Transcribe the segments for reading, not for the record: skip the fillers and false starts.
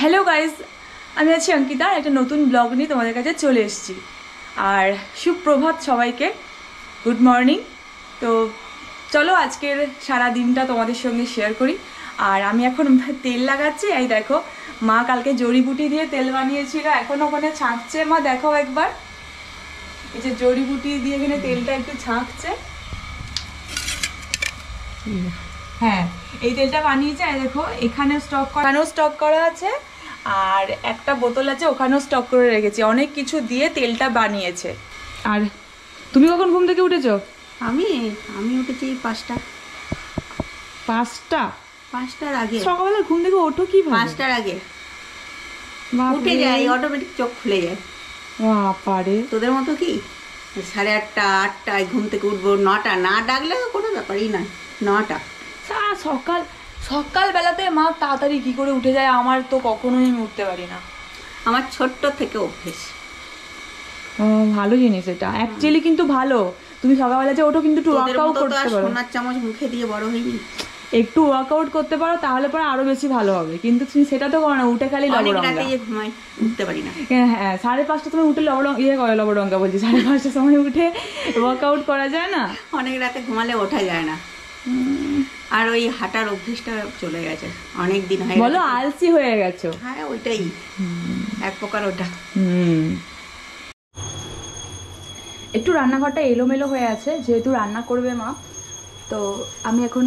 Hello guys, আমি আছি অঙ্কিতা। একটা নতুন ব্লগ নিয়ে তোমাদের কাছে চলে এসেছি। আর সুপ্রভাত সবাইকে, গুড মর্নিং। তো চলো আজকের সারা দিনটা তোমাদের সঙ্গে শেয়ার করি। আর আমি এখন তেল লাগাচ্ছি। এই দেখো, মা কালকে জড়িবুটি দিয়ে তেল বানিয়েছিল, এখন ওখানে ছাঁকছে। মা দেখো একবার, এই যে জড়িবুটি দিয়ে এখানে তেলটা একটু ছাঁকছে। হ্যাঁ, এই তেলটা বানিয়েছে। দেখো এখানে স্টক করা আছে, আর একটা বোতল আছে, ওখানেও স্টক করে রেখেছি। অনেক কিছু দিয়ে তেলটা বানিয়েছে। আর তুমি কখন ঘুম থেকে উঠেছো? আমি উঠেছি 5টার আগে। সকালবেলা ঘুম থেকে ওঠো কি? 5টার আগে উঠে যাই, অটোমেটিক চোখ খুলে যায়। বাবারে, তোদের মতো কি 8:30 8টায় ঘুম থেকে উঠবো? 9টা না ডাকলে কোনো ব্যাপারই নয়। 9টা সকালবেলাতে মা তাড়াতাড়ি কি করে উঠে যায়, আমার তো কখনোই আমি উঠতে পারি না। আমার ছোট্ট থেকে অভ্যেস। ভালো জিনিস এটা অ্যাকচুয়ালি, কিন্তু ভালো। তুমি সকালবেলা যে ওঠো কিন্তু একটু ওয়ার্কআউট করতে পারো। সোনার চামচ মুখে দিয়ে বড় হইনি, একটু ওয়ার্কআউট করতে পারো, তাহলে পরে আরো বেশি ভালো হবে। কিন্তু তুমি সেটা তো করো না, উঠে খালি লবডঙ্গা। ঘুমাই, উঠতে পারি না। হ্যাঁ, 5:30 তুমি উঠে লবডঙ্গা বলছি, 5:30 সময় উঠে ওয়ার্কআউট করা যায় না? অনেক রাতে ঘুমালে ওঠা যায় না। আর ওই হাঁটার অভ্যেসটা চলে গেছে, অনেক দিন হয়ে গেছে। বলো আলসি হয়ে গেছো। হ্যাঁ, ওইটাই এক প্রকার ওটা। একটু রান্নাঘরটা এলোমেলো হয়ে আছে, যেহেতু রান্না করবে মা। তো আমি এখন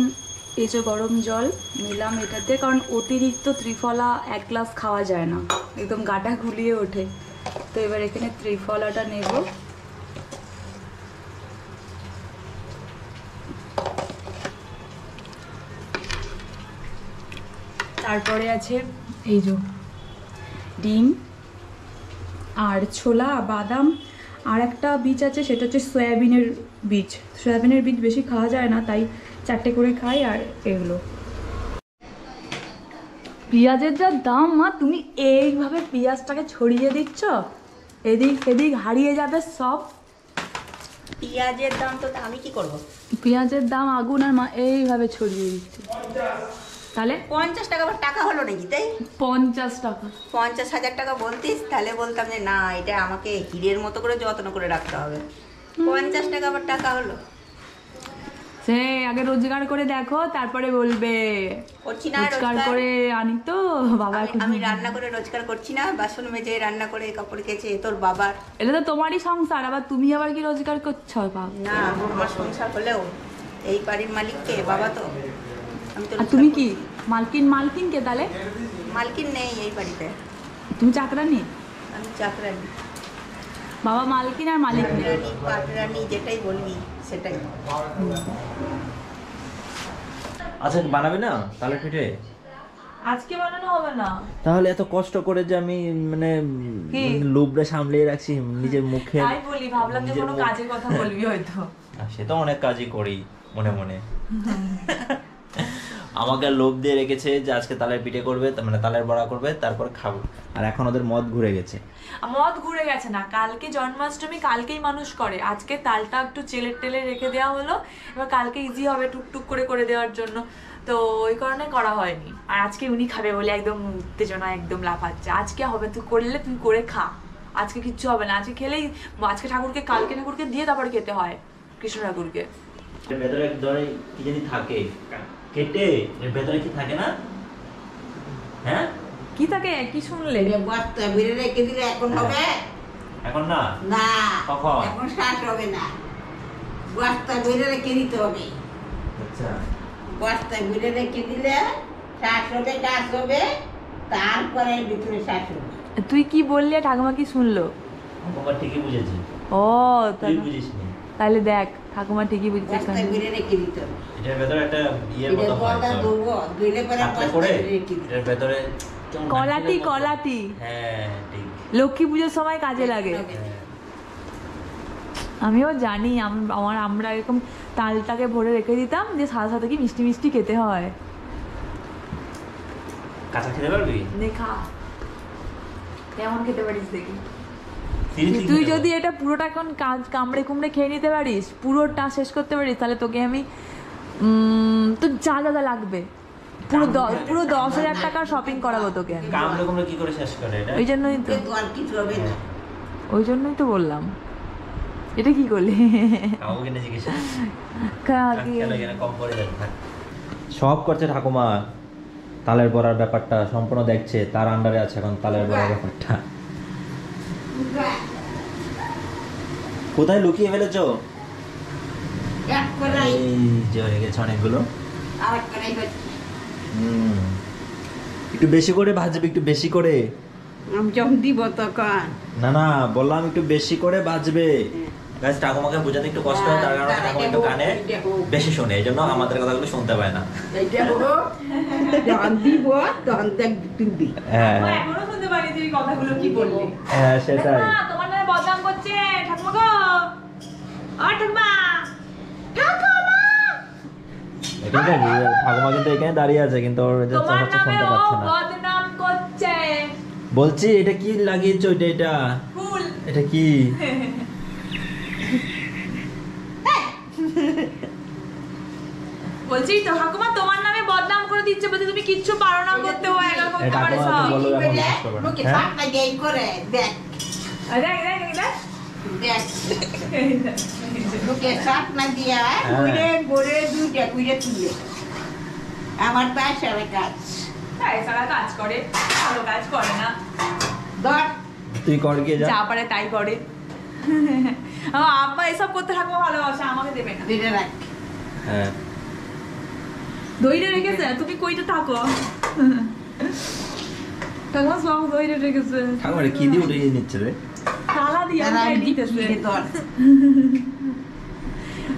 এই যে গরম জল নিলাম এটাতে, কারণ অতিরিক্ত ত্রিফলা 1 গ্লাস খাওয়া যায় না, একদম গাটা গুলিয়ে ওঠে। তো এবার এখানে ত্রিফলাটা নেব। তারপরে আছে এই যে ডিম আর ছোলা, বাদাম, আর একটা বীজ আছে, সেটা হচ্ছে সয়াবিনের বীজ। সয়াবিনের বীজ বেশি খাওয়া যায় না, তাই 4টে করে খাই। আর এগুলো পেঁয়াজের যা দাম মা, তুমি এইভাবে পেঁয়াজটাকে ছড়িয়ে দিচ্ছ, এদিক সেদিক হারিয়ে যাবে সব। পেঁয়াজের দাম তো আমি কি করব? পেঁয়াজের দাম আগুন, আর মা এইভাবে ছড়িয়ে দিচ্ছে। তাহলে 50 টাকা টাকা হলো নাকি? তাই 50 টাকা, 50,000 টাকা বলতিস, তাহলে বলতাম যে না, এটা আমাকে হীরের মতো করে যত্ন করে রাখতে হবে। 50 টাকা আবার টাকা হলো? সে আগে রোজগার করে দেখো, তারপরে বলবে। করছি না রোজগার করে আনি তো বাবা। আমি রান্না করে রোজগার করছি না, বাসন মেজে রান্না করে কাপড় কেচে, তোর বাবার। এটা তো তোমারই সংসার, আবার তুমি আবার কি রোজগার করছো? না, আমার সংসার হলেও এই বাড়ির মালিককে বাবা তো। আর তুমি কি মালকিন কে তাহলে? মালকিন নেই এই বাড়িতে। তুমি চাকরানি? আমি চাকরানি। বাবা মালকিন আর মালিক নেই। পাটরানি, যেটাই বলবি সেটাই। আচ্ছা, বানাবে না তাহলে পিঠে? আজকে বানানো হবে না। তাহলে এত কষ্ট করে যে আমি মানে লোভটা সামলিয়ে রাখছি নিজের মুখে, তাই বলি, ভাবলাম যে কোনো কাজের কথা বলবি হয়তো। সে তো অনেক কাজই করি মনে মনে। আমাকে লোভ দিয়ে রেখেছে যে আজকে তালের পিঠে করবে, মানে তালের বড়া করবে, তারপর খাবো। আর এখন ওদের মদ ঘুরে গেছে। মদ ঘুরে গেছে না, কালকে জন্মাষ্টমী, কালকেই মানুষ করে। আজকে তালটা একটু চেলে রেখে দেওয়া হলো, এবার কালকে ইজি হবে টুকটুক করে দেওয়ার জন্য। তো ওই কারণে করা হয়নি। আর আজকে উনি খাবে বলে একদম উত্তেজনা, একদম লাফাচ্ছে। আজকে হবে, তুই করলে তুই করে খা, আজকে কিচ্ছু হবে না। আজকে খেলেই, আজকে ঠাকুরকে, কালকে ঠাকুরকে দিয়ে তারপরে খেতে হয়, কৃষ্ণ ঠাকুরকে। ভেতরে এক ধরনের কি জানি থাকে, কেটে এর ভেতরে কি থাকে না? হ্যাঁ, কি থাকে? কি শুনলে? বস্তা বেরে রেখে দিলে এখন হবে? এখন না, না কখন? এখন শ্বাস হবে না, বস্তা বেরে রেখে দিতে হবে। আচ্ছা, বস্তা বেরে রেখে দিলে শ্বাস হবে, গাছ হবে, তারপরে ভিতরে শ্বাস হবে। তুই কি বললে, ঠাকুমা কি শুনলো? বাবা ঠিকই বুঝেছি। ও, তুই বুঝিস নি? তাহলে দেখ, ঠাকুমা ঠিকই বুঝেছে। বস্তা বেরে রেখে দিতে হবে। এটার ভেতরে একটা ইয়ের মতো হয়, বস্তা দেবো, দিলে পরে হাতে বস্তা করে বেরে রেখে দিতে এর ভেতরে কেমন কলাটি নারকেলের মতো। কলাটি হ্যাঁ, ঠিক। লক্ষ্মী পুজোর সময় কাজে লাগে। আমিও জানি, আমরা এরকম তালটাকে ভরে রেখে দিতাম, যে সাথে সাথে কি মিষ্টি মিষ্টি খেতে হয়। কাঁচা খেতে পারবি? দেখা কেমন খেতে পারিস দেখি। Seriously তুই খেতে যদি পারবি? এটা পুরোটা এখন কামড়ে কুমড়ে খেয়ে নিতে পারিস, পুরোটা শেষ করতে পারিস, তাহলে তোকে আমি তোর যা যা লাগবে পুরো 10,000 টাকা শপিং করাবো তোকে আমি। কামড়ে কুমড়ে কি করে শেষ করে এটা? ওই জন্যই তো, তো আর কিছু হবে না। ওই জন্যই তো বললাম। এটা কি করলি? কাউকে কিনে জিজ্ঞেস কাকে? কেন এখানে কম করে দেন? সব করছে ঠাকুমা, তালের বড়ার ব্যাপারটা সম্পূর্ণ দেখছে, তার আন্ডারে আছে এখন তালের বড়ার ব্যাপারটা। কোথায় লুকিয়ে ফেলেছো? এক কড়াই, এই যে হয়ে গেছে অনেকগুলো। আর এক কড়াই হচ্ছে। একটু বেশি করে ভাজবে, একটু বেশি করে। আমি যখন দিব তখন না না, বললাম একটু বেশি করে ভাজবে। গাইস, ঠাকুমাকে বোঝাতে একটু কষ্ট হয়, তার কারণে ঠাকুমা একটু কানে বেশি শোনে, এই জন্য আমাদের কথাগুলো শুনতে পায় না। এইটা হোক, যখন দিব তখন দেখ দিবি। হ্যাঁ এখনো শুনতে পারি তুই কথাগুলো কি বললি। হ্যাঁ সেটাই। ঠাকুমা, তোমার নামে বদনাম করছে ঠাকুমা গো। ও ঠাকুমা, ঠাকুমা, এটা কি? ঠাকুমা কিন্তু এখানে দাঁড়িয়ে আছে, কিন্তু ওর যে তোমার চাচাটা নামে শুনতে ও পাচ্ছে না। বদনাম করছে। বলছি এটা কি লাগিয়েছো? এটা ফুল। এটা কি? বলছি তো ঠাকুমা তোমার নামে বদনাম করে দিচ্ছে, বলছে তুমি কিচ্ছু পারো না করতে, ও একা করতে এটা পারে ঠাকুমাকে সব। বলো এখন জিজ্ঞেস করবে না। লোকে হ্যাঁ? থাক না এই করে দেখ দেখ দেখ দেখ দেখ লোকে থাক না দিয়া ঘুরে ঘুরে দুইটা ঘুরে তুলে আমার পাশে কাজ তাই সারা কাজ করে, ভালো কাজ করে না, ধর তুই কর গিয়ে যা। যা পারে তাই করে। আমার আব্বা এসব করতে ঠাকুমা ভালোবাসে, আমাকে দেবে না। দিনে রাখ হ্যাঁ দইটা রেখেছে, তুমি কইতে থাকো। ঠাকুমা সব দইটা রেখেছে, ঠাকুমা কি দিয়ে উঠে নিচ্ছে রে? থালা দিয়ে তারা আমাকে দিতেছে দিতেছে। ধর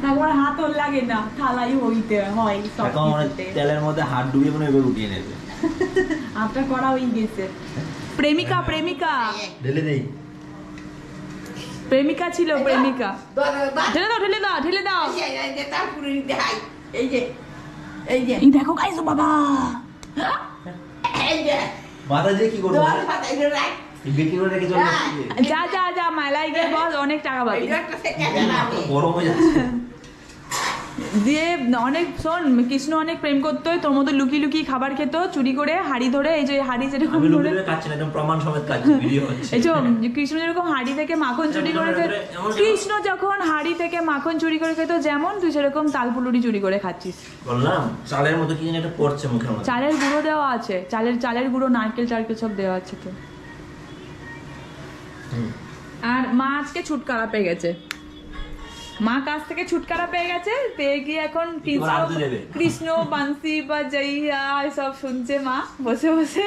ঠাকুমার হাত ওর লাগে না, থালাই হইতে হয় সব ঠাকুমা মানে কিছুতে। তেলের মধ্যে হাত ডুবিয়ে মনে এবার উঠিয়ে নেবে। হাতটা করা হয়ে গেছে। প্রেমিকা প্রেমিকা ঢেলে দেই। প্রেমিকা ছিল, প্রেমিকা। ধর ঢেলে দাও ঢেলে দাও ঢেলে দাও। এই যে তারপরে দেখাই এই যে এই যে এই দেখো গাইস, বাবা এই যে মাথা দিয়ে কি করবো? ধর পাতাই রাখ বিক্রি করে রেখে চলে হ্যাঁ। যাচ্ছি। যা যা যা মেলায় গিয়ে বল, অনেক টাকা পাবি। এই একটা সেকেন্ড আমি গরম হয়ে যাচ্ছে। দিয়ে অনেক শোন, কৃষ্ণ অনেক প্রেম করতো, তোর মতো লুকিয়ে লুকিয়ে খাবার খেত, চুরি করে হাড়ি ধরে, এই যে হাড়ি যেরকম আমি ধরে, লুকিয়ে খাচ্ছি না, একদম প্রমাণ সমেত খাচ্ছি, ভিডিও হচ্ছে। এই যে কৃষ্ণ যেরকম হাড়ি থেকে মাখন চুরি করে খেত, কৃষ্ণ যখন হাড়ি থেকে মাখন চুরি করে খেত যেমন, তুই সেরকম তালপুলুরি চুরি করে খাচ্ছিস। বললাম চালের মতো কি যেন একটা পড়ছে মুখের মধ্যে। চালের গুঁড়ো দেওয়া আছে, চালের গুঁড়ো, নারকেল টারকেল সব দেওয়া আছে তো। আর মা আজকে ছুটকারা পেয়ে গেছে, মা কাছ থেকে ছুটকারা পেয়ে গেছে, পেয়ে গিয়ে এখন এবার আরতি দেবে। কৃষ্ণ বান্সি বা জইয়া সব শুনছে মা বসে বসে।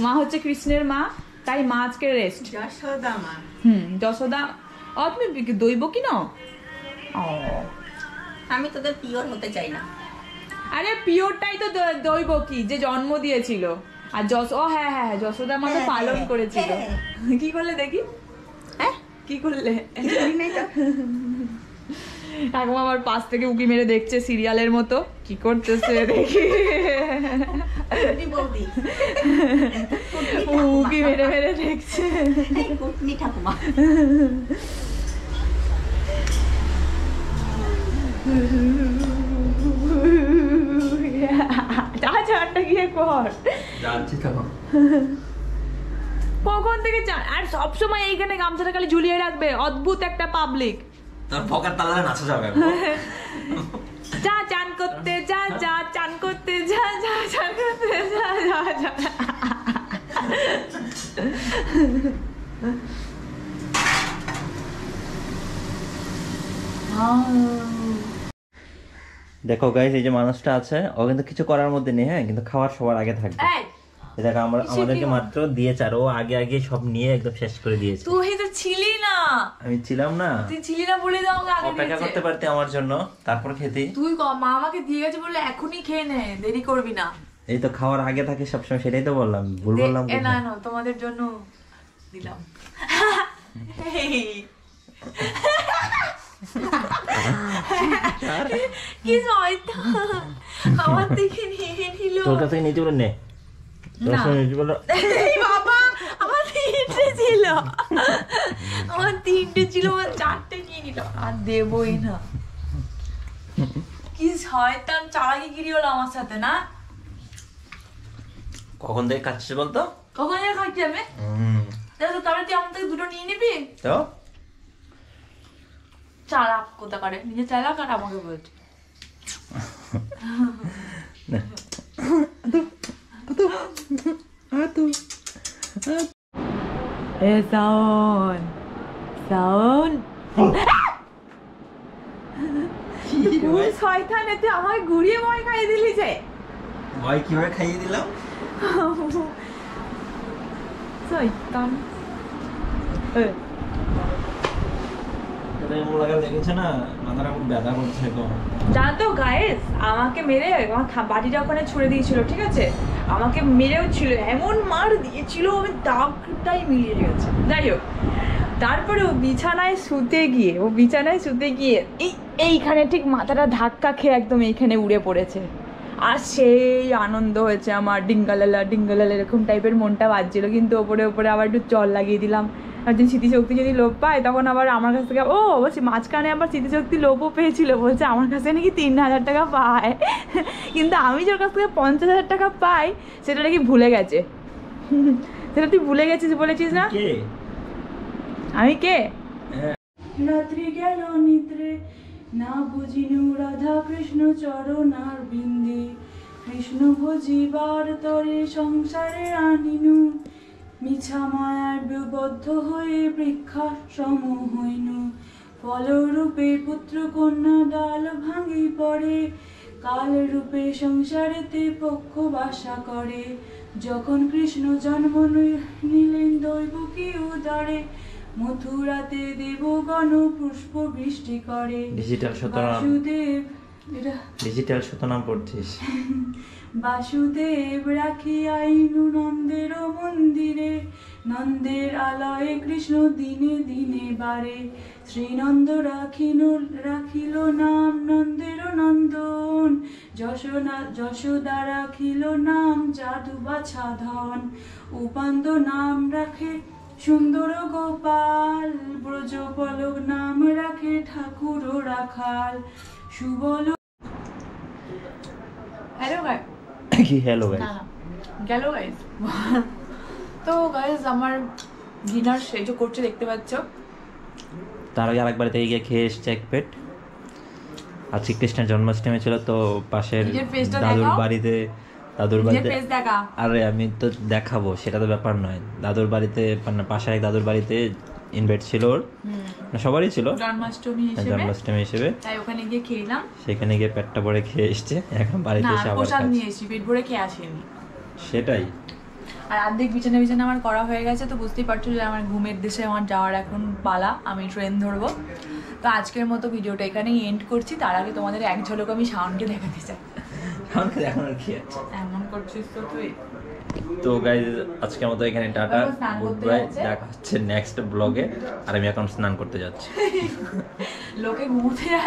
মা হচ্ছে কৃষ্ণের মা, তাই মা আজকে রেস্ট। যশোদা মা যশোদা। ও তুমি দইব কি না? ও আমি তোদের পিওর হতে চাই না আরে পিওরটাই তো দইব কি, যে জন্ম দিয়েছিল। আর ও হ্যাঁ হ্যাঁ, যশোদা মা তো পালন করেছিল। কি করলে দেখি, হ্যাঁ কি করলে? কিছুই নাই তো ঠাকুমা আমার পাশ থেকে উকি মেরে দেখছে সিরিয়ালের মতো, কি করতেছে দেখি। কুটনি বৌদি উকি মেরে মেরে দেখছে। এই কুটনি ঠাকুমা যা চারটা গিয়ে কর। যাচ্ছি তখন। কখন থেকে আর সবসময় এইখানে গামছাটা খালি ঝুলিয়ে রাখবে, অদ্ভুত একটা পাবলিক। তোর পকেট তালারে নাচা যাবে। যা চান করতে যা, যা চান করতে যা, যা চান করতে যা, যা যা। দেখো গাইস, এই যে মানুষটা আছে, ও কিন্তু কিছু করার মধ্যে নেই, হ্যাঁ, কিন্তু খাওয়ার সবার আগে থাকবে। এই, এই দেখো কিসে আমাদেরকে কি মাত্র দিয়েছে, আর ও আগে আগে সব নিয়ে একদম শেষ করে দিয়েছে। তুই তো ছিলি না, আমি ছিলাম না, তুই ছিলি না বলে দাও আগে অপেক্ষা দিয়েছে। করতে পারতে আমার জন্য, তারপর খেতে। তুই মা আমাকে দিয়ে গেছে বলে এখনই খেয়ে নে, দেরি করবি না। এই তো খাওয়ার আগে থাকে সবসময়, সেটাই তো বললাম, ভুল বললাম এ না না, তোমাদের জন্য দিলাম। কি শয়তান, আমার থেকে নিয়ে নিল। তোর কাছে নিচে বলে নে, তোর না। কাছে নিচে বলে। এই বাবা, আমার তিনটে ছিল, আমার তিনটে ছিল, আমার চারটে নিয়ে নিল, আর দেবই না। কি শয়তান চালাকি গিরি হলো আমার সাথে না। কখন থেকে খাচ্ছিস বলতো? কখন যেন খাচ্ছি আমি? দেখো তবে তুই আমার থেকে দুটো নিয়ে নিবি? তো চালাক কোথা করে, নিজে চালাক আর আমাকে বলছে। এ সাউন সাউন শয়তান, তুই আমাকে ঘুরিয়ে ভয় খাইয়ে দিলি যে। ভয় কিভাবে খাইয়ে দিলাম? শয়তান। দেখেছে না, মাথাটা খুব ব্যথা করছে তো। জানো তো গাইস, আমাকে মেরে আমার বাড়িটা ওখানে ছুড়ে দিয়েছিল, ঠিক আছে? আমাকে মেরেও ছিল, এমন মার দিয়েছিল আমি দাগটাই মিলিয়ে গেছে। যাই হোক, তারপরে ও বিছানায় শুতে গিয়ে এইখানে ঠিক মাথাটা ধাক্কা খেয়ে একদম এইখানে উড়ে পড়েছে। আর সেই আনন্দ হয়েছে আমার, ডিঙ্গালালা এরকম টাইপের মনটা বাজছিল। কিন্তু ওপরে আবার একটু জল লাগিয়ে দিলাম। একদিন স্মৃতিশক্তি যদি লোপ পায় তখন আবার আমার কাছ থেকে বলছি, মাঝখানে আবার স্মৃতিশক্তি লোপও পেয়েছিল, বলছে আমার কাছে নাকি 3,000 টাকা পায়, কিন্তু আমি যার কাছ থেকে 50,000 টাকা পাই সেটা নাকি ভুলে গেছে। সেটা তুই ভুলে গেছিস বলেছিস না? আমি কে? রাত্রি গেল নিদ্রে, না বুঝিনু রাধা কৃষ্ণ চরণার বিন্দে, কৃষ্ণ ভজিবার তরে সংসারে আনিনু, মিছা মায়ার বিবদ্ধ হয়ে বৃক্ষাশ্রম হইনু, ফলরূপে পুত্র কন্যা ডাল ভাঙি পড়ে, কাল রূপে সংসারেতে পক্ষ বাসা করে, যখন কৃষ্ণ জন্ম নিলেন দৈবকী উদারে, মথুরাতে দেবগণ পুষ্প বৃষ্টি করে। বাসুদেব, ডিজিটাল শতনাম পড়ছিস? বাসুদেব রাখি আইনু নন্দের মন্দিরে, নন্দের আলয়ে কৃষ্ণ দিনে দিনে বারে, শ্রীনন্দ রাখিল নাম নন্দের নন্দন, যশোদা রাখিল নাম জাদু বাছা ধন, উপান্দ নাম রাখে সুন্দর গোপাল, ব্রজ পলক নাম রাখে ঠাকুর রাখাল, সুবল। হ্যালো গাইস, কি হ্যালো গাইস? গেল গাইস। তো গাইস আমার ডিনার সেজো করছে, দেখতে পাচ্ছ। তার আগে আরেকবার থেকে গিয়ে খেয়ে এসছে এক পেট। আজকে কৃষ্ণের জন্মাষ্টমী ছিল, তো পাশের দাদুর বাড়িতে আরে আমি তো দেখাবো, সেটা তো ব্যাপার নয়। দাদুর বাড়িতে মানে পাশের এক দাদুর বাড়িতে ইনভাইট ছিল ওর, সবারই ছিল জন্মাষ্টমী হিসেবে, তাই ওখানে গিয়ে খেলাম। সেখানে গিয়ে পেটটা ভরে খেয়ে এসছে, এখন বাড়িতে এসে আবার প্রসাদ নিয়ে এসেছি, পেট ভরে খেয়ে আসেনি। সেটাই। আর অর্ধেক বিছানা আমার করা হয়ে গেছে, তো বুঝতেই পারছো যে আমার ঘুমের দেশে আমার যাওয়ার এখন পালা, আমি ট্রেন ধরবো। তো আজকের মতো ভিডিওটা এখানেই এন্ড করছি। তার আগে তোমাদের এক ঝলক আমি শাওনকে দেখাতে চাই। শাওনকে দেখানোর কি আছে? এমন করছিস তো তুই। তো গাইস আজকের মতো এখানে টাটা, গুড বাই, দেখা হচ্ছে নেক্সট ব্লগে। আর আমি এখন স্নান করতে যাচ্ছি। লোকে ঘুমোতে যায়।